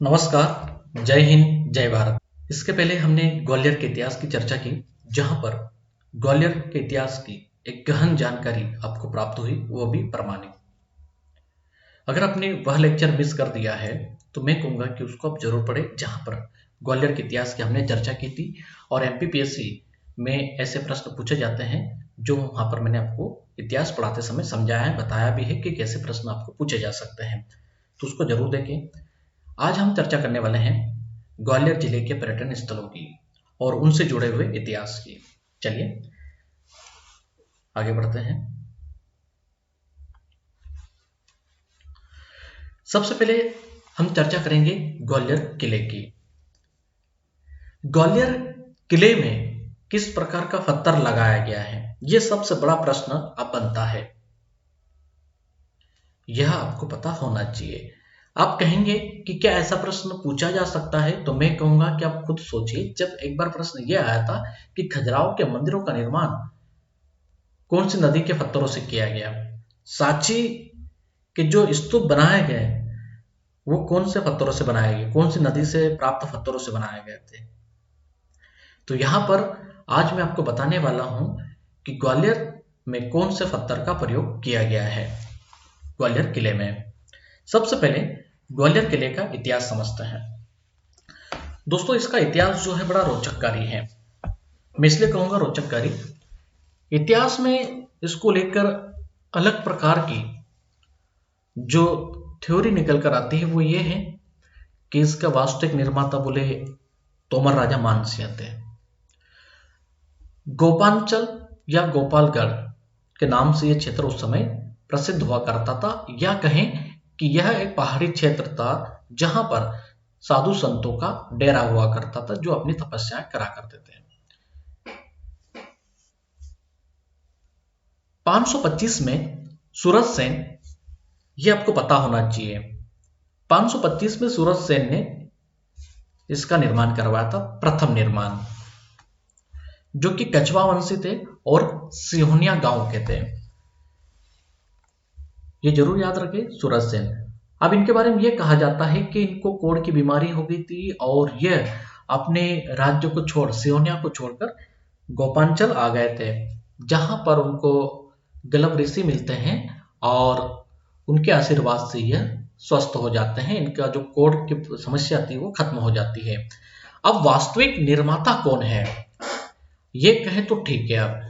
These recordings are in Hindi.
नमस्कार, जय हिंद, जय भारत। इसके पहले हमने ग्वालियर के इतिहास की चर्चा की, जहां पर ग्वालियर के इतिहास की एक गहन जानकारी आपको प्राप्त हुई, वो भी प्रमाणित। अगर आपने वह लेक्चर मिस कर दिया है, तो मैं कहूँगा कि उसको आप जरूर पढ़ें, जहां पर ग्वालियर के इतिहास की हमने चर्चा की थी और एमपीपीएससी में ऐसे प्रश्न पूछे जाते हैं, जो वहां पर मैंने आपको इतिहास पढ़ाते समय समझाया है, बताया भी है कि कैसे प्रश्न आपको पूछे जा सकते हैं। तो उसको जरूर देखें। आज हम चर्चा करने वाले हैं ग्वालियर जिले के पर्यटन स्थलों की और उनसे जुड़े हुए इतिहास की। चलिए आगे बढ़ते हैं। सबसे पहले हम चर्चा करेंगे ग्वालियर किले की। ग्वालियर किले में किस प्रकार का पत्थर लगाया गया है, यह सबसे बड़ा प्रश्न अब बनता है। यह आपको पता होना चाहिए। आप कहेंगे कि क्या ऐसा प्रश्न पूछा जा सकता है, तो मैं कहूंगा कि आप खुद सोचिए। जब एक बार प्रश्न यह आया था कि खजुराहो के मंदिरों का निर्माण कौन सी नदी के पत्थरों से किया गया, सांची के जो स्तूप बनाए गए वो कौन से पत्थरों से बनाए गए, कौन सी नदी से प्राप्त पत्थरों से बनाए गए थे। तो यहां पर आज मैं आपको बताने वाला हूं कि ग्वालियर में कौन से पत्थर का प्रयोग किया गया है ग्वालियर किले में। सबसे पहले ग्वालियर किले का इतिहास समझते हैं। दोस्तों, इसका इतिहास जो है बड़ा रोचककारी है। मैं इसलिए कहूंगा रोचककारी, इतिहास में इसको लेकर अलग प्रकार की जो थ्योरी निकल कर आती है वो ये है कि इसका वास्तविक निर्माता बोले तोमर राजा मानसिंह थे। गोपांचल या गोपालगढ़ के नाम से यह क्षेत्र उस समय प्रसिद्ध हुआ करता था, या कहें कि यह एक पहाड़ी क्षेत्र था जहां पर साधु संतों का डेरा हुआ करता था, जो अपनी तपस्याएं करा करते थे। 525 में सूरज सेन, ये आपको पता होना चाहिए, 525 में सूरज सेन ने इसका निर्माण करवाया था, प्रथम निर्माण, जो कि कछवा वंशी थे और सिहोनिया गांव के थे। ये जरूर याद रखें, सूरज सेन। अब इनके बारे में यह कहा जाता है कि इनको कोढ़ की बीमारी हो गई थी और यह अपने राज्य को छोड़, सिहोनिया को छोड़कर गोपांचल आ गए थे, जहां पर उनको गलव ऋषि मिलते हैं और उनके आशीर्वाद से यह स्वस्थ हो जाते हैं। इनका जो कोढ़ की समस्या थी वो खत्म हो जाती है। अब वास्तविक निर्माता कौन है, ये कहे तो ठीक है। अब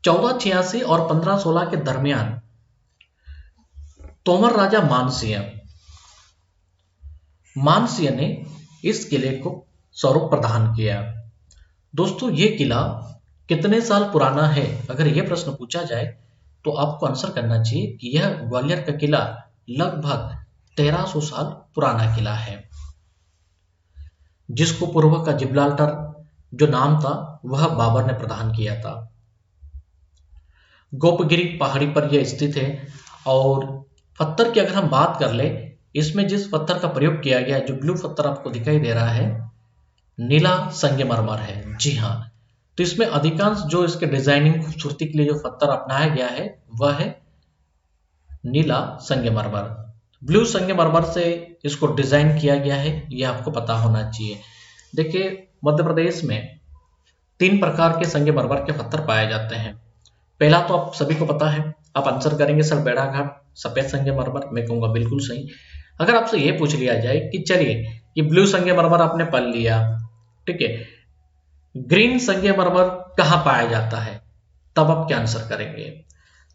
1486 और 1516 के दरमियान तोमर राजा मानसिंह ने इस किले को स्वरूप प्रदान किया। दोस्तों, ये किला कितने साल पुराना है, अगर यह प्रश्न पूछा जाए तो आपको आंसर करना चाहिए कि यह ग्वालियर का किला लगभग 1300 साल पुराना किला है, जिसको पूर्व का जिब्राल्टर जो नाम था वह बाबर ने प्रदान किया था। गोपगिरी पहाड़ी पर यह स्थित है। और पत्थर की अगर हम बात कर ले, इसमें जिस पत्थर का प्रयोग किया गया, जो ब्लू पत्थर आपको दिखाई दे रहा है, नीला संगमरमर है। जी हाँ, तो इसमें अधिकांश जो इसके डिजाइनिंग खूबसूरती के लिए जो पत्थर अपनाया गया है वह है नीला संगमरमर। ब्लू संगमरमर से इसको डिजाइन किया गया है, यह आपको पता होना चाहिए। देखिए, मध्य प्रदेश में 3 प्रकार के संगमरमर के पत्थर पाए जाते हैं। पहला तो आप सभी को पता है, आप आंसर करेंगे सर बेड़ाघाट सफेद संगमरमर। मैं कहूंगा बिल्कुल सही। अगर आपसे यह पूछ लिया जाए कि चलिए ये ब्लू संगमरमर आपने पढ़ लिया, ठीक है, ग्रीन संगमरमर कहां पाया जाता है, तब आप क्या आंसर करेंगे?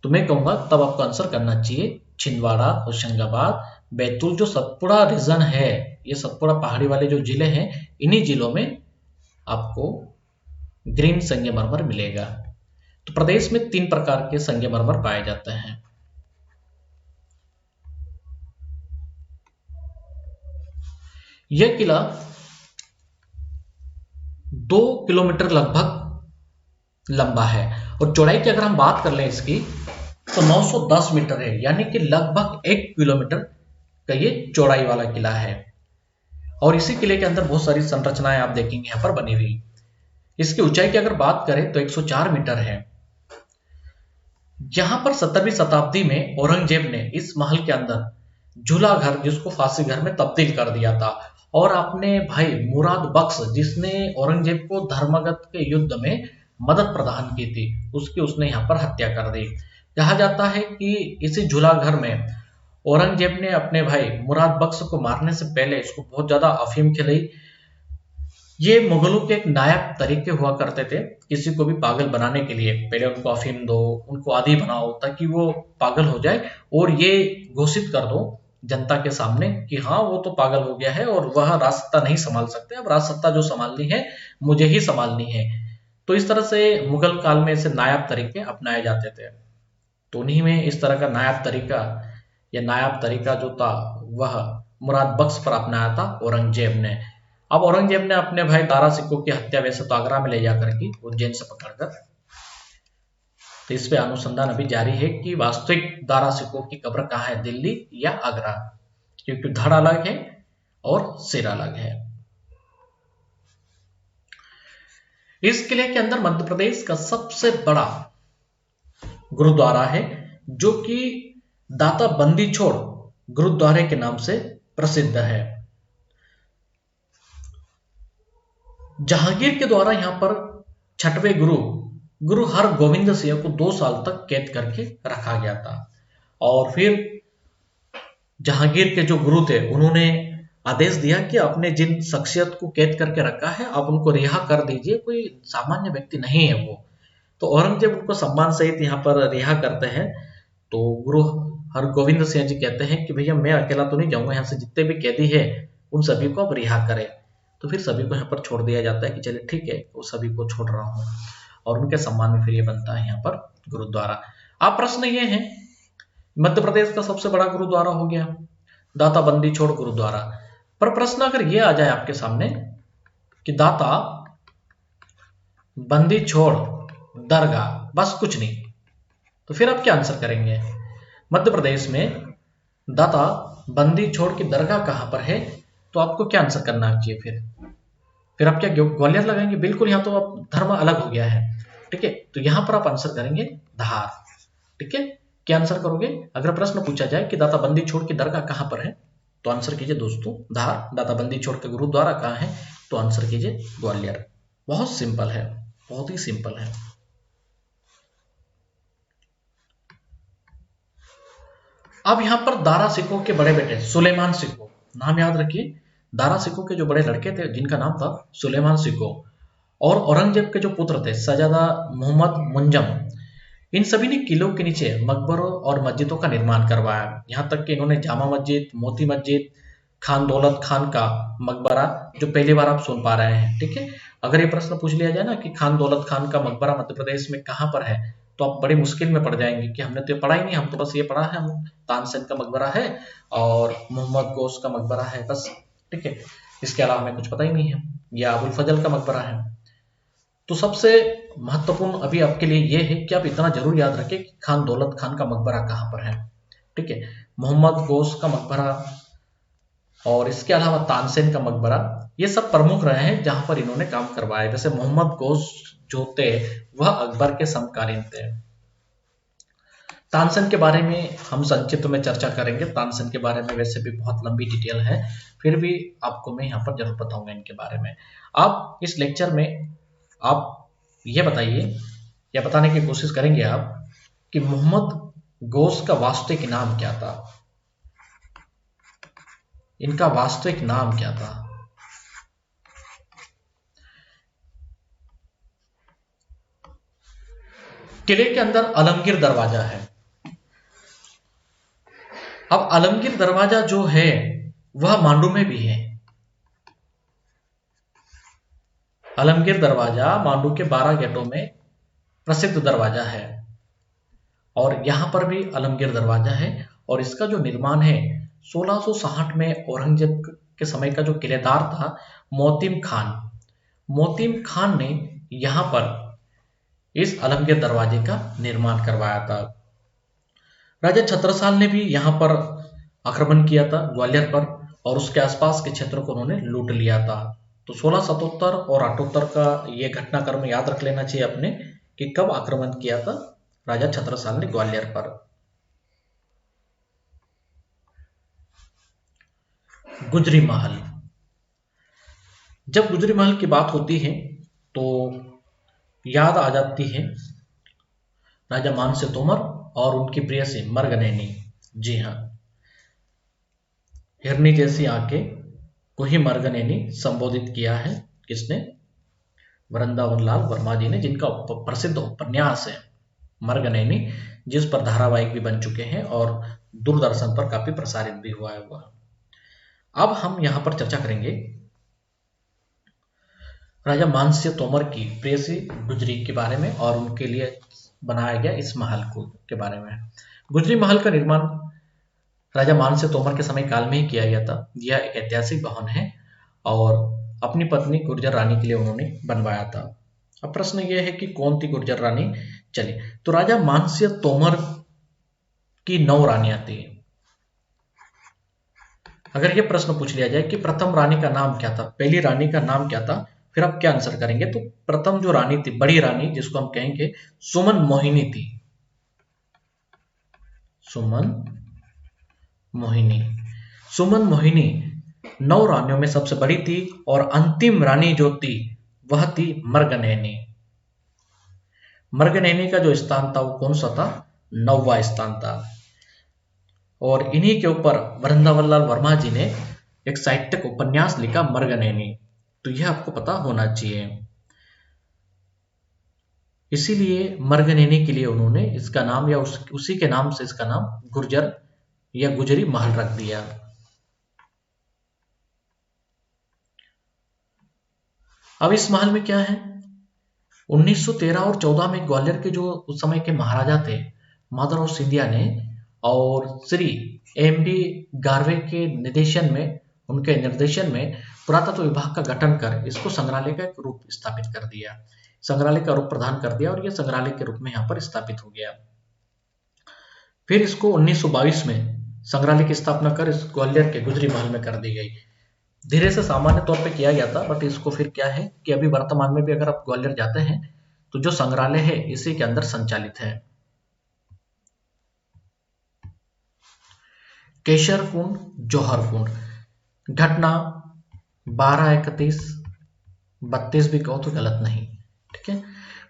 तो मैं कहूंगा तब आपको आंसर करना चाहिए छिंदवाड़ा, होशंगाबाद, बैतूल, जो सतपुड़ा रीजन है, ये सतपुड़ा पहाड़ी वाले जो जिले हैं, इन्हीं जिलों में आपको ग्रीन संगमरमर मिलेगा। तो प्रदेश में 3 प्रकार के संगमरमर पाए जाते हैं। यह किला 2 किलोमीटर लगभग लंबा है और चौड़ाई की अगर हम बात कर लें इसकी, तो 910 मीटर है, यानी कि लगभग 1 किलोमीटर का ये चौड़ाई वाला किला है। और इसी किले के अंदर बहुत सारी संरचनाएं आप देखेंगे यहां पर बनी हुई। इसकी ऊंचाई की अगर बात करें तो 104 मीटर है। यहां पर 17वीं शताब्दी में औरंगजेब ने इस महल के अंदर झूला घर, जिसको फांसी घर में तब्दील कर दिया था, और अपने भाई मुराद बख्श जिसने औरंगजेब को धर्मगत के युद्ध में मदद प्रदान की थी, उसकी उसने यहाँ पर हत्या कर दी। कहा जाता है कि इसी झूलाघर में औरंगजेब ने अपने भाई मुराद बख्श को मारने से पहले इसको बहुत ज्यादा अफीम खिलाई। ये मुगलों के एक नायाब तरीके हुआ करते थे किसी को भी पागल बनाने के लिए। पहले उनको अफीम दो, उनको आदी बनाओ ताकि वो पागल हो जाए और ये घोषित कर दो जनता के सामने कि हाँ वो तो पागल हो गया है और वह राजसत्ता नहीं संभाल सकते, अब राजसत्ता जो संभालनी है मुझे ही संभालनी है। तो इस तरह से मुगल काल में ऐसे नायाब तरीके अपनाए जाते थे। तो उन्हीं में इस तरह का नायाब तरीका या नायाब तरीका जो था वह मुराद बख्श पर अपनाया था औरंगजेब ने। अब औरंगजेब ने अपने भाई दारा सिकों की हत्या वैसे तो आगरा में ले जाकर की, उज्जैन से पकड़कर। तो इस पे अनुसंधान अभी जारी है कि वास्तविक दारा सिकों की कब्र कहाँ है, दिल्ली या आगरा, क्योंकि धड़ अलग है और सिर अलग है। इस किले के अंदर मध्य प्रदेश का सबसे बड़ा गुरुद्वारा है जो कि दाता बंदी छोड़ गुरुद्वारे के नाम से प्रसिद्ध है। जहांगीर के द्वारा यहां पर छठवें गुरु हरगोविंद सिंह को 2 साल तक कैद करके रखा गया था। और फिर जहांगीर के जो गुरु थे उन्होंने आदेश दिया कि आपने जिन शख्सियत को कैद करके रखा है आप उनको रिहा कर दीजिए, कोई सामान्य व्यक्ति नहीं है वो। तो औरंगजेब उनको सम्मान सहित यहाँ पर रिहा करते हैं। तो गुरु हरगोविंद सिंह जी कहते हैं कि भैया मैं अकेला तो नहीं जाऊंगा, यहाँ से जितने भी कैदी है उन सभी को अब रिहा करें। तो फिर सभी को यहाँ पर छोड़ दिया जाता है कि चलिए ठीक है वो सभी को छोड़ रहा हूँ, और उनके सम्मान में फिर ये बनता है यहाँ पर गुरुद्वारा। आप प्रश्न ये है, मध्य प्रदेश का सबसे बड़ा गुरुद्वारा हो गया दाता बंदी छोड़ गुरुद्वारा, पर प्रश्न अगर ये आ जाए आपके सामने कि दाता बंदी छोड़ दरगाह, बस कुछ नहीं, तो फिर आप क्या आंसर करेंगे? मध्य प्रदेश में दाता बंदी छोड़ की दरगाह कहां पर है? तो आपको क्या आंसर करना चाहिए? फिर आप क्या ग्वालियर लगाएंगे? बिल्कुल, यहाँ तो आप धर्म अलग हो गया है। ठीक है, तो यहां पर आप आंसर करेंगे धार। ठीक है, क्या आंसर करोगे? अगर प्रश्न पूछा जाए कि दाता बंदी छोड़ की दरगाह कहां पर है तो आंसर कीजिए दोस्तों धार। दाता बंदी छोड़ के गुरुद्वारा कहां है तो आंसर कीजिए ग्वालियर। बहुत सिंपल है, बहुत ही सिंपल है। अब यहां पर दारा सिकों के बड़े बेटे सुलेमान सिको, नाम याद रखिए, दारा सिको के जो बड़े लड़के थे जिनका नाम था सुलेमान सिको, और औरंगजेब के जो पुत्र थे शहजादा मोहम्मद मुंजम, इन सभी ने किलों के नीचे मकबरों और मस्जिदों का निर्माण करवाया। यहाँ तक कि इन्होंने जामा मस्जिद, मोती मस्जिद, खान दौलत खान का मकबरा, जो पहली बार आप सुन पा रहे हैं। ठीक है, अगर ये प्रश्न पूछ लिया जाए ना कि खान दौलत खान का मकबरा मध्य प्रदेश में कहाँ पर है, तो आप बड़ी मुश्किल में पड़ जाएंगे कि हमने तो ये पढ़ा ही नहीं, हम तो बस ये पढ़ा है हम तानसेन का मकबरा है और मोहम्मद गौस का मकबरा है बस। ठीक है, इसके अलावा हमें कुछ पता ही नहीं है, या अबुल फजल का मकबरा है। तो सबसे महत्वपूर्ण अभी आपके लिए यह है कि आप इतना जरूर याद रखें कि खान दौलत खान का मकबरा कहाँ पर है। ठीक है, मोहम्मद गौस का मकबरा और इसके अलावा तानसेन का मकबरा, ये सब प्रमुख रहे हैं जहां पर इन्होंने काम करवाया। जैसे मोहम्मद गौस जो थे वह अकबर के समकालीन थे। तानसेन के बारे में हम संक्षिप्त में चर्चा करेंगे, तानसेन के बारे में वैसे भी बहुत लंबी डिटेल है, फिर भी आपको मैं यहाँ पर जरूर बताऊंगा इनके बारे में। आप इस लेक्चर में आप ये बताइए या बताने की कोशिश करेंगे आप कि मोहम्मद गौस का वास्तविक नाम क्या था, इनका वास्तविक नाम क्या था? किले के अंदर आलमगीर दरवाजा है। अब आलमगीर दरवाजा जो है वह मांडू में भी है। आलमगीर दरवाजा मांडू के 12 गेटों में प्रसिद्ध दरवाजा है, और यहां पर भी आलमगीर दरवाजा है। और इसका जो निर्माण है 1660 में औरंगजेब के समय का जो किलेदार था मोतीम खान ने यहां पर इस आलमगीर दरवाजे का निर्माण करवाया था। राजा छत्रसाल ने भी यहां पर आक्रमण किया था ग्वालियर पर, और उसके आसपास के क्षेत्रों को उन्होंने लूट लिया था। तो 1677 और 78 का ये घटनाक्रम याद रख लेना चाहिए अपने कि कब आक्रमण किया था राजा छत्रसाल ने ग्वालियर पर। गुजरी महल, जब गुजरी महल की बात होती है तो याद आ जाती है राजा मानसिंह तोमर और उनकी प्रेयसी मरगनैनी। जी हाँ, हिरनी जैसी आंखें को ही मरगनैनी संबोधित किया है। किसने? वृंदावन लाल वर्मा जी ने, जिनका प्रसिद्ध उपन्यास है मरगनैनी, जिस पर धारावाहिक भी बन चुके हैं और दूरदर्शन पर काफी प्रसारित भी हुआ है वह। अब हम यहां पर चर्चा करेंगे राजा मानसिंह तोमर की प्रेयसी गुजरी के बारे में और उनके लिए बनाया गया इस महल को के बारे में। गुजरी महल का निर्माण राजा मानसिंह तोमर के समय काल में ही किया गया था। यह एक ऐतिहासिक भवन है और अपनी पत्नी गुर्जर रानी के लिए उन्होंने बनवाया था। अब प्रश्न यह है कि कौन थी गुर्जर रानी? चलिए, तो राजा मानसिंह तोमर की 9 रानियां थी। अगर यह प्रश्न पूछ लिया जाए कि प्रथम रानी का नाम क्या था, पहली रानी का नाम क्या था, फिर आप क्या आंसर करेंगे? तो प्रथम जो रानी थी, बड़ी रानी, जिसको हम कहेंगे सुमन मोहिनी थी। सुमन मोहिनी। सुमन मोहिनी 9 रानियों में सबसे बड़ी थी और अंतिम रानी जो थी वह थी मरगनैनी। मरगनैनी का जो स्थान था वो कौन सा था? 9वां स्थान था। और इन्हीं के ऊपर वृंदावन लाल वर्मा जी ने एक साहित्यिक उपन्यास लिखा मरगनैनी, तो यह आपको पता होना चाहिए। इसीलिए मरगनैनी के लिए उन्होंने इसका नाम या उसी के नाम से इसका नाम गुर्जर या गुजरी महल रख दिया। अब इस महल में क्या है? 1913 और 14 में ग्वालियर के जो उस समय के महाराजा थे माधवराव सिंधिया ने और श्री एम.डी. गारवे के उनके निर्देशन में पुरातत्व विभाग का गठन कर इसको संग्रहालय का एक रूप स्थापित कर दिया, संग्रहालय का रूप प्रदान कर दिया और यह संग्रहालय के रूप में यहाँ पर स्थापित हो गया। फिर इसको 1922 में संग्रहालय की स्थापना कर इस ग्वालियर के गुजरी महल में कर दी गई। धीरे से सामान्य तौर पे किया गया था, बट इसको फिर क्या है कि अभी वर्तमान में भी अगर आप ग्वालियर जाते हैं तो जो संग्रहालय है इसी के अंदर संचालित है। केसर कुंड, जौहर कुंड, घटना 1231-32 भी कहो तो गलत नहीं। ठीक है,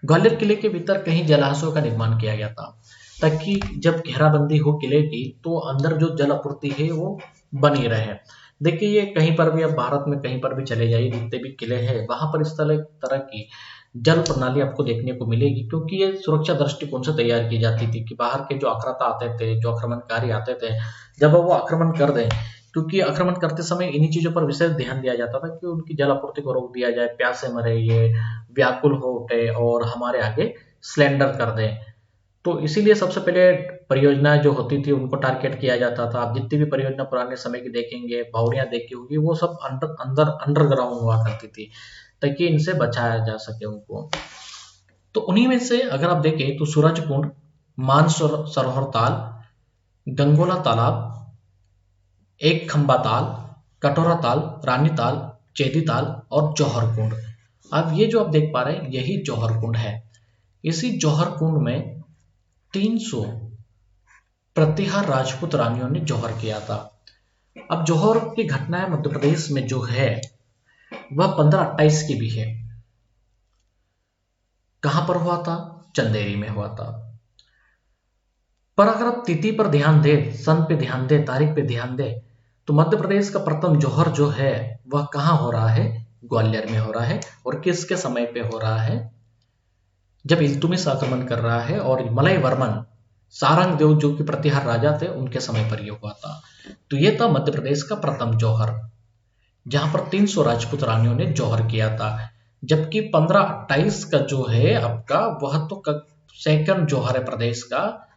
ग्वालियर किले के भीतर कहीं जलाशयों का निर्माण किया गया था ताकि जब घेराबंदी हो किले की तो अंदर जो जल आपूर्ति है वो बनी रहे। देखिए, ये कहीं पर भी, अब भारत में कहीं पर भी चले जाइए, जितने भी किले हैं वहां पर इस तरह की जल प्रणाली आपको देखने को मिलेगी, क्योंकि ये सुरक्षा दृष्टिकोण से तैयार की जाती थी कि बाहर के जो आक्राता आते थे, जो आक्रमणकारी आते थे, जब वो आक्रमण कर दें, क्योंकि आक्रमण करते समय इन्हीं चीजों पर विशेष ध्यान दिया जाता था कि उनकी जल आपूर्ति को रोक दिया जाए, प्यासे मरे, ये व्याकुल हो उठे और हमारे आगे सिलेंडर कर दें। तो इसीलिए सबसे पहले परियोजनाएं जो होती थी उनको टारगेट किया जाता था। आप जितनी भी परियोजना पुराने समय की देखेंगे, बावड़ियां देखी होगी, वो सब अंडरग्राउंड हुआ करती थी ताकि इनसे बचाया जा सके उनको। तो उन्हीं में से अगर आप देखें तो सूरज कुंड, सरोवर ताल, गंगोला तालाब, एक खंबा ताल, कटोरा ताल, रानी ताल, चेदी ताल और जौहर कुंड। अब ये जो आप देख पा रहे हैं यही जौहर कुंड है। इसी जौहर कुंड में 300 प्रतिहार राजपूत रानियों ने जौहर किया था। अब जौहर की घटनाएं मध्य प्रदेश में जो है वह 1528 की भी है। कहां पर हुआ था? चंदेरी में हुआ था। पर अगर आप तिथि पर ध्यान दें, सन पे ध्यान दें, तारीख पे ध्यान दें, तो मध्य प्रदेश का प्रथम जौहर जो है वह कहां हो रहा है? ग्वालियर में हो रहा है। और किसके समय पे हो रहा है? जब इल्तुमिश आक्रमण कर रहा है और मलय वर्मन सारंग देव जो कि प्रतिहार राजा थे उनके समय पर यह हुआ था। तो यह था मध्य प्रदेश का प्रथम जौहर, जहां पर 300 राजपूत रानियों ने जौहर किया था। जबकि 1528 का जो है आपका वह तो सेकंड जौहर है प्रदेश का।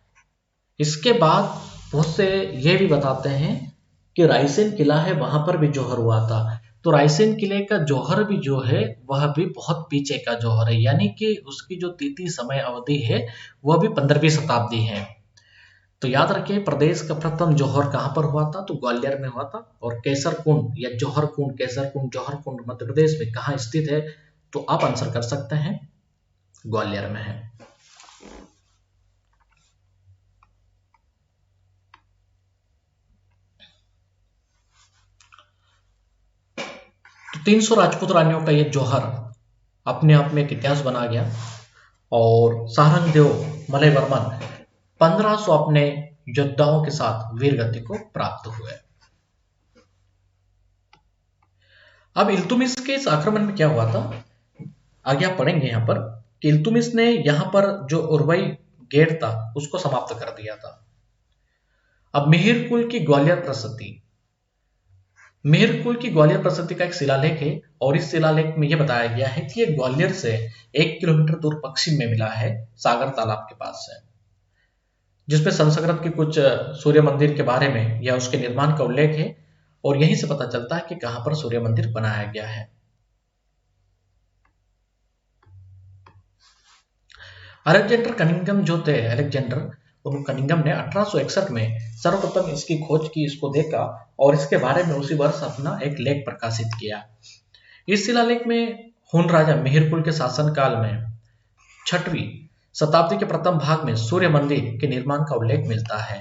इसके बाद बहुत से ये भी बताते हैं कि रायसेन किला है वहां पर भी जौहर हुआ था। तो रायसेन किले का जौहर भी जो है वह भी बहुत पीछे का जौहर है, यानी कि उसकी जो तिथि समय अवधि है वह भी 15वीं शताब्दी है। तो याद रखिए, प्रदेश का प्रथम जौहर कहां पर हुआ था? तो ग्वालियर में हुआ था। और केसर कुंड या जौहर कुंड, केसर कुंड, जौहर कुंड मध्य प्रदेश में कहां स्थित है? तो आप आंसर कर सकते हैं ग्वालियर में है। 300 राजपूत रानियों का ये जौहर अपने आप में एक इतिहास बना गया और सारंगदेव मलयवर्मन 1500 अपने योद्धाओं के साथ वीर गति को प्राप्त हुए। अब इल्तुमिश के इस आक्रमण में क्या हुआ था, आगे आप पढ़ेंगे यहां पर कि इल्तुमिश ने यहां पर जो उर्वई गेट था उसको समाप्त कर दिया था। अब मिहिर कुल की ग्वालियर प्रसिद्धि, मिहिर कुल की ग्वालियर प्रसिद्धि का एक शिलालेख है और इस शिलालेख में यह बताया गया है कि यह ग्वालियर से 1 किलोमीटर दूर पश्चिम में मिला है, सागर तालाब के पास है, जिसपे संस्कृत के कुछ सूर्य मंदिर के बारे में या उसके निर्माण का उल्लेख है और यहीं से पता चलता है कि कहां पर सूर्य मंदिर बनाया गया है। अलेक्जेंडर कनिंघम जो थे, अलेक्जेंडर कनिंघम ने 1861 में सर्वप्रथम इसकी खोज की, इसको देखा और इसके बारे में उसी वर्ष अपना एक लेख प्रकाशित किया। इस शिलालेख में हुन राजा मिहिरकुल के शासनकाल में 6वीं शताब्दी के प्रथम भाग में सूर्य मंदिर के निर्माण का उल्लेख मिलता है,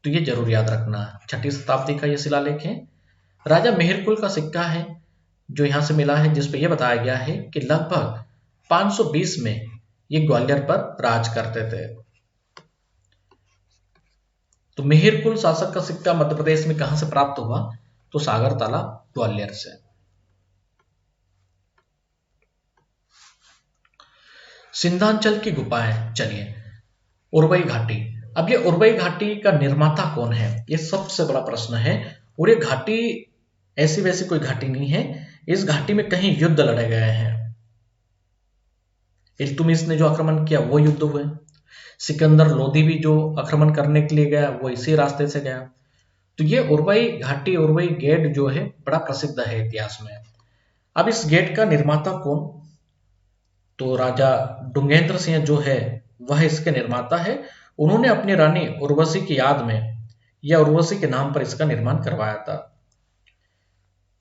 तो ये जरूर याद रखना। 6वीं शताब्दी का यह शिलालेख है। राजा मिहिरकुल का सिक्का है जो यहां से मिला है, जिसपे यह बताया गया है कि लगभग 520 में ये ग्वालियर पर राज करते थे। तो मिहिरकुल शासक का सिक्का मध्य प्रदेश में कहां से प्राप्त हुआ, तो सागर तालाब ग्वालियर से। सिंधांचल की गुफाएं, चलिए उर्वई घाटी। अब ये उर्वई घाटी का निर्माता कौन है, ये सबसे बड़ा प्रश्न है। और ये घाटी ऐसी वैसी कोई घाटी नहीं है, इस घाटी में कहीं युद्ध लड़े गए हैं। इल्तुमिश ने जो आक्रमण किया वो युद्ध हुए, सिकंदर लोदी भी जो आक्रमण करने के लिए गया वो इसी रास्ते से गया। तो ये उर्वई घाटी, उर्वई गेट जो है बड़ा प्रसिद्ध है इतिहास में। अब इस गेट का निर्माता कौन, तो राजा डुंगेंद्र सिंह जो है वह इसके निर्माता है। उन्होंने अपनी रानी उर्वशी की याद में या उर्वशी के नाम पर इसका निर्माण करवाया था,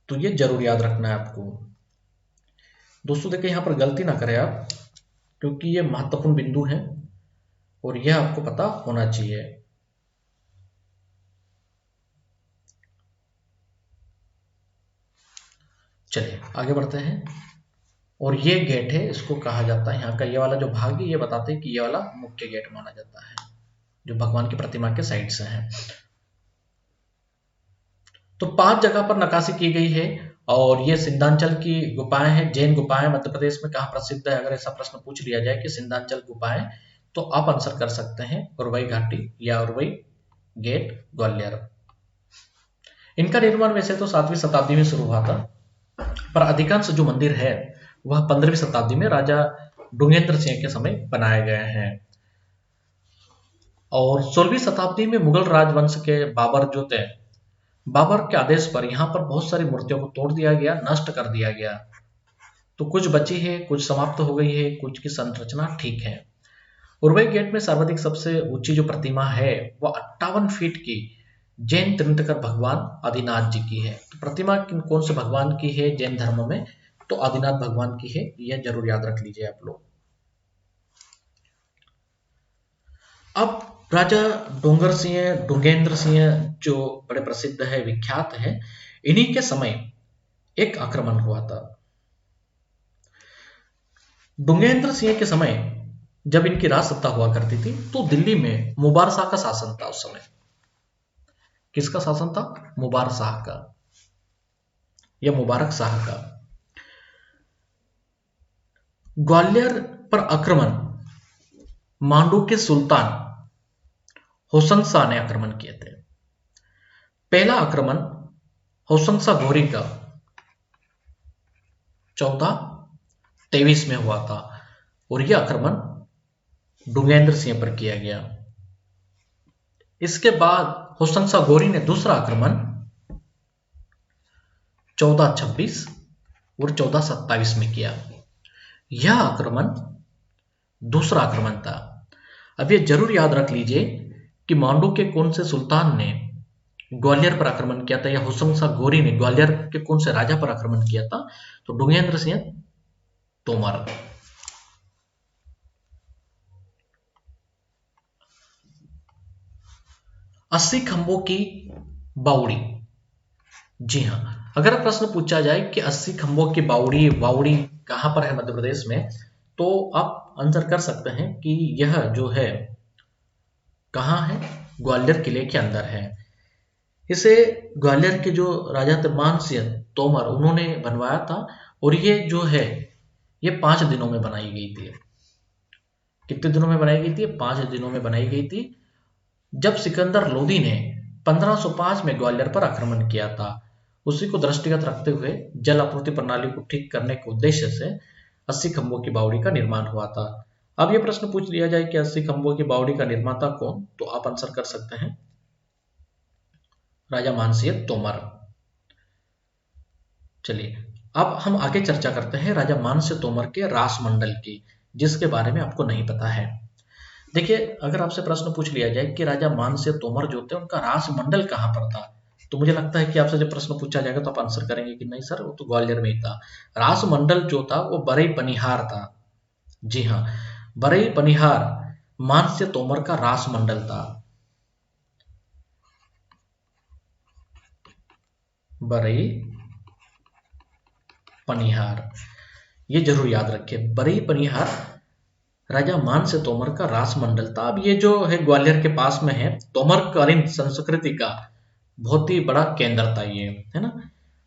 तो ये जरूर याद रखना है आपको। दोस्तों देखिए यहां पर गलती ना करें आप, क्योंकि ये महत्वपूर्ण बिंदु है और यह आपको पता होना चाहिए। चलिए आगे बढ़ते हैं। और ये गेट है, इसको कहा जाता है, यहाँ का ये वाला जो भाग है ये बताते हैं कि ये वाला मुख्य गेट माना जाता है, जो भगवान की प्रतिमा के साइड से है। तो 5 जगह पर नक्काशी की गई है और ये सिंधांचल की गुफाएं हैं। जैन गुफाएं मध्य प्रदेश में कहाँ प्रसिद्ध है, अगर ऐसा प्रश्न पूछ लिया जाए कि सिंधांचल गुफाएं, तो आप आंसर कर सकते हैं उर्वई घाटी या उर्वई गेट ग्वालियर। इनका निर्माण वैसे तो 7वीं शताब्दी में शुरू हुआ था, पर अधिकांश जो मंदिर है वह 15वीं शताब्दी में राजा डुंगेंद्र सिंह के समय बनाए गए हैं। और 16वीं शताब्दी में मुगल राजवंश के बाबर जो थे, बाबर के आदेश पर यहाँ पर बहुत सारी मूर्तियों को तोड़ दिया गया, नष्ट कर दिया गया। तो कुछ बची है, कुछ समाप्त हो गई है, कुछ की संरचना ठीक है। उर्वई गेट में सर्वाधिक सबसे ऊंची जो प्रतिमा है वह 58 फीट की जैन तीर्थंकर भगवान आदिनाथ जी की है। तो प्रतिमा कौन से भगवान की है जैन धर्म में, तो आदिनाथ भगवान की है, यह जरूर याद रख लीजिए आप लोग। अब राजा डुंगेंद्र सिंह जो बड़े प्रसिद्ध है, विख्यात है, इन्हीं के समय एक आक्रमण हुआ था। डुंगेंद्र सिंह के समय जब इनकी राज सत्ता हुआ करती थी तो दिल्ली में मुबार शाह का शासन था। उस समय किसका शासन था, मुबार शाह का या मुबारक शाह का। ग्वालियर पर आक्रमण मांडू के सुल्तान होसन शाह ने आक्रमण किए थे। पहला आक्रमण होसन शाह गोरी का 1423 में हुआ था और यह आक्रमण डुंगेंद्र सिंह पर किया गया। इसके बाद होसन शाह गोरी ने दूसरा आक्रमण 1426 और 1427 में किया। यह आक्रमण दूसरा आक्रमण था। अब यह जरूर याद रख लीजिए कि मांडू के कौन से सुल्तान ने ग्वालियर पर आक्रमण किया था या होसन शाह गोरी ने ग्वालियर के कौन से राजा पर आक्रमण किया था, तो डुंगेंद्र सिंह तोमर। अस्सी खंभों की बावड़ी, जी हां, अगर प्रश्न पूछा जाए कि 80 खंभों की बावड़ी बावड़ी कहाँ पर है मध्य प्रदेश में, तो आप आंसर कर सकते हैं कि यह जो है कहाँ है, ग्वालियर किले के अंदर है। इसे ग्वालियर के जो राजा थे मानसिंह तोमर, उन्होंने बनवाया था। और ये जो है ये 5 दिनों में बनाई गई थी। कितने दिनों में बनाई गई थी? 5 दिनों में बनाई गई थी। जब सिकंदर लोदी ने 1505 में ग्वालियर पर आक्रमण किया था, उसी को दृष्टिगत रखते हुए जल आपूर्ति प्रणाली को ठीक करने के उद्देश्य से 80 खंभों की बावड़ी का निर्माण हुआ था। अब ये प्रश्न पूछ लिया जाए कि 80 खंभों की बावड़ी का निर्माता कौन, तो आप आंसर कर सकते हैं राजा मानसिंह तोमर। चलिए अब हम आगे चर्चा करते हैं राजा मानसिंह तोमर के रासमंडल की, जिसके बारे में आपको नहीं पता है। देखिए, अगर आपसे प्रश्न पूछ लिया जाए कि राजा मानसिंह तोमर जो थे उनका रासमंडल कहाँ पर था, तो मुझे लगता है कि आपसे जब प्रश्न पूछा जाएगा तो आप आंसर करेंगे कि नहीं सर, वो तो ग्वालियर में ही था। रासमंडल जो था वो बरई पनिहार था। जी हाँ, बरई पनिहार मानसिंह तोमर का रासमंडल था। बरई पनिहार, ये जरूर याद रखिए, बरई पनिहार राजा मानसिंह तोमर का रासमंडल था। अब ये जो है ग्वालियर के पास में है, तोमरकालीन संस्कृति का बहुत ही बड़ा केंद्र था ये, है ना।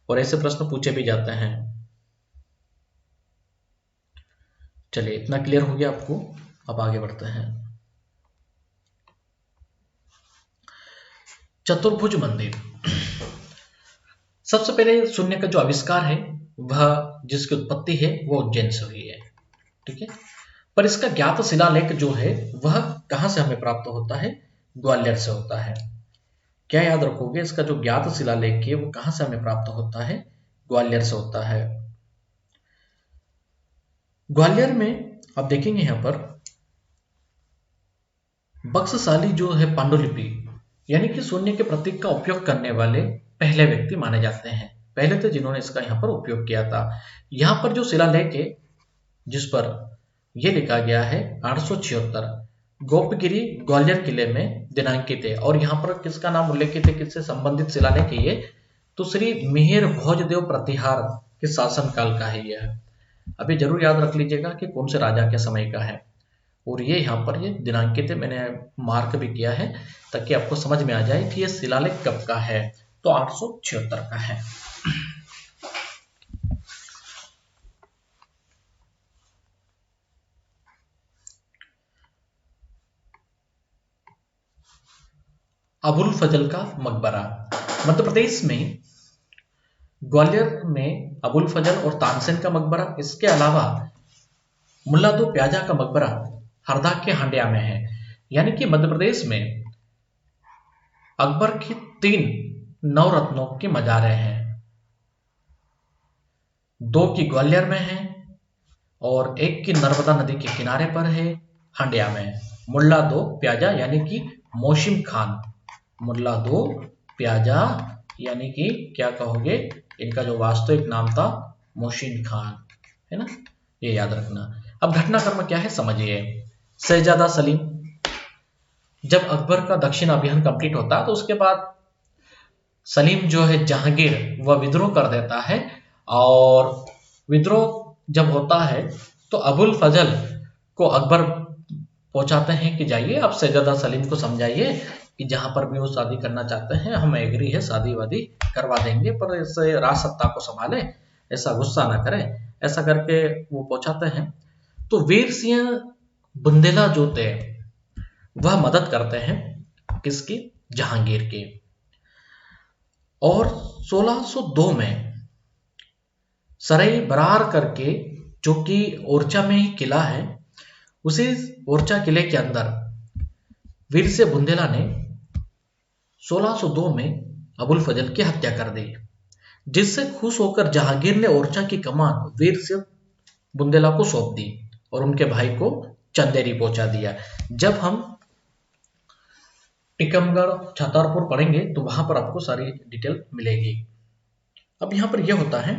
और ऐसे प्रश्न पूछे भी जाते हैं। चलिए इतना क्लियर हो गया आपको, अब आगे बढ़ते हैं। चतुर्भुज मंदिर, सबसे पहले शून्य का जो आविष्कार है वह, जिसकी उत्पत्ति है वो उज्जैन से हुई है, ठीक है। पर इसका ज्ञात शिलालेख जो है वह कहां से हमें प्राप्त होता है? ग्वालियर से होता है। क्या याद रखोगे, इसका जो ज्ञात शिलालेख है वो कहां से हमें प्राप्त होता है? ग्वालियर से होता है। ग्वालियर में आप देखेंगे यहां पर बक्सशाली जो है पांडुलिपि, यानी कि शून्य के प्रतीक का उपयोग करने वाले पहले व्यक्ति माने जाते हैं। पहले थे जिन्होंने इसका यहाँ पर उपयोग किया था। यहाँ पर जो शिलालेख है जिस पर यह लिखा गया है 876 गोपगिरी ग्वालियर किले में दिनांकित है। और यहाँ पर किसका नाम उल्लेखित है, किससे संबंधित शिलालेख है ये? तो श्री मिहिर भोजदेव प्रतिहार के शासनकाल का है यह। अभी जरूर याद रख लीजिएगा कि कौन से राजा के समय का है। और ये यहाँ पर ये दिनांकित है, मैंने मार्क भी किया है ताकि आपको समझ में आ जाए कि ये शिलालेख कब का है। तो 876 का है। अबुल फजल का मकबरा, मध्य प्रदेश में ग्वालियर में अबुल फजल और तानसेन का मकबरा, इसके अलावा मुल्ला दो प्याजा का मकबरा हरदा के हांडिया में है। यानी कि मध्य प्रदेश में अकबर की 3 नवरत्नों की मजारें हैं। 2 की ग्वालियर में है और 1 की नर्मदा नदी के किनारे पर है, हांडिया में। मुल्ला दो प्याजा यानी कि मोशिम खान, मुल्ला दो प्याजा यानी कि क्या कहोगे, इनका जो वास्तविक नाम था मोशिन खान, है ना, ये याद रखना। अब घटनाक्रम क्या है समझिए। शहजादा सलीम, जब अकबर का दक्षिण अभियान कंप्लीट होता है तो उसके बाद सलीम जो है जहांगीर वह विद्रोह कर देता है। और विद्रोह जब होता है तो अबुल फजल को अकबर पहुंचाते हैं कि जाइए आप शहजादा सलीम को समझाइए कि जहां पर भी वो शादी करना चाहते हैं हम एग्री है, शादी वादी करवा देंगे, पर इससे राज सत्ता को संभाले, ऐसा गुस्सा ना करें। ऐसा करके वो पहुंचाते हैं। तो वीर सिंह बुंदेला जो थे वह मदद करते हैं किसकी? जहांगीर की। और 1602 में सराय बरार करके, जो कि ओरछा में ही किला है, उसी ओरछा किले के अंदर वीर सिंह बुंदेला ने 1602 में अबुल फजल की हत्या कर दी, जिससे खुश होकर जहांगीर ने ओरछा की कमान वीर सिंह बुंदेला को सौंप दी और उनके भाई को चंदेरी पहुंचा दिया। जब हम टीकमगढ़ छतरपुर पढ़ेंगे तो वहां पर आपको सारी डिटेल मिलेगी। अब यहां पर यह होता है,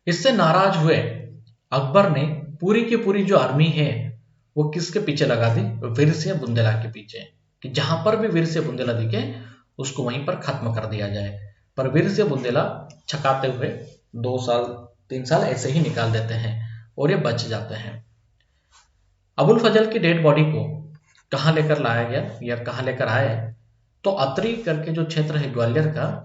इससे नाराज हुए अकबर ने पूरी की पूरी जो आर्मी है वो किसके पीछे लगा दी? वीर सिंह बुंदेला के पीछे, कि जहां पर भी वीर सिंह बुंदेला दिखे उसको वहीं पर खत्म कर दिया जाए। पर वीर सिंह बुंदेला छकाते हुए 2 साल 3 साल ऐसे ही निकाल देते हैं और ये बच जाते हैं। अबुल फजल की डेड बॉडी को कहाँ लेकर लाया गया या कहाँ लेकर आए, तो अतरी करके जो क्षेत्र है ग्वालियर का,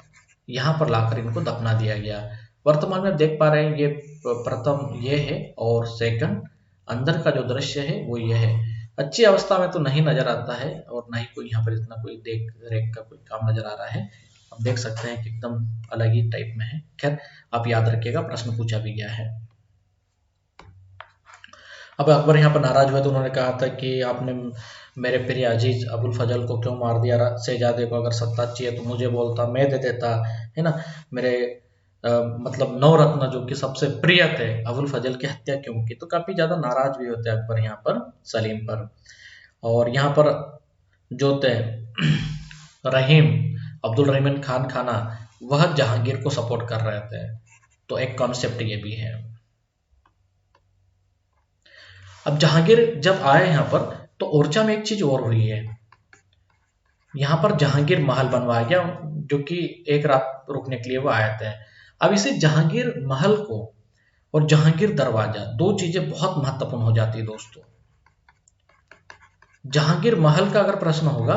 यहाँ पर लाकर इनको दफना दिया गया। वर्तमान में देख पा रहे हैं ये प्रथम ये है और सेकंड अंदर का जो दृश्य है वो ये है। अच्छी अवस्था में तो नहीं नजर आता है और ना ही कोई यहाँ पर इतना कोई देख रेख का कोई काम नजर आ रहा है। आप देख सकते हैं कि एकदम अलग ही टाइप में है। खैर आप याद रखिएगा, प्रश्न पूछा भी गया है। अब अकबर यहाँ पर नाराज हुए तो उन्होंने कहा था कि आपने मेरे प्रिय अजीज अबुल फजल को क्यों मार दिया, शहजादे को अगर सत्ता चाहिए तो मुझे बोलता, मैं दे देता, है ना। मेरे मतलब नवरत्न जो कि सबसे प्रिय थे अबुल फजल की हत्या क्यों की। तो काफी ज्यादा नाराज भी होते अकबर यहाँ पर सलीम पर। और यहाँ पर जो थे रहीम अब्दुल रहीम खान खाना, वह जहांगीर को सपोर्ट कर रहे थे। तो एक कॉन्सेप्ट ये भी है। अब जहांगीर जब आए यहाँ पर तो ओरछा में एक चीज और हुई है। यहाँ पर जहांगीर महल बनवाया गया, जो कि एक रात रुकने के लिए वो आए थे। अब इसे जहांगीर महल को और जहांगीर दरवाजा, दो चीजें बहुत महत्वपूर्ण हो जाती है दोस्तों। जहांगीर महल का अगर प्रश्न होगा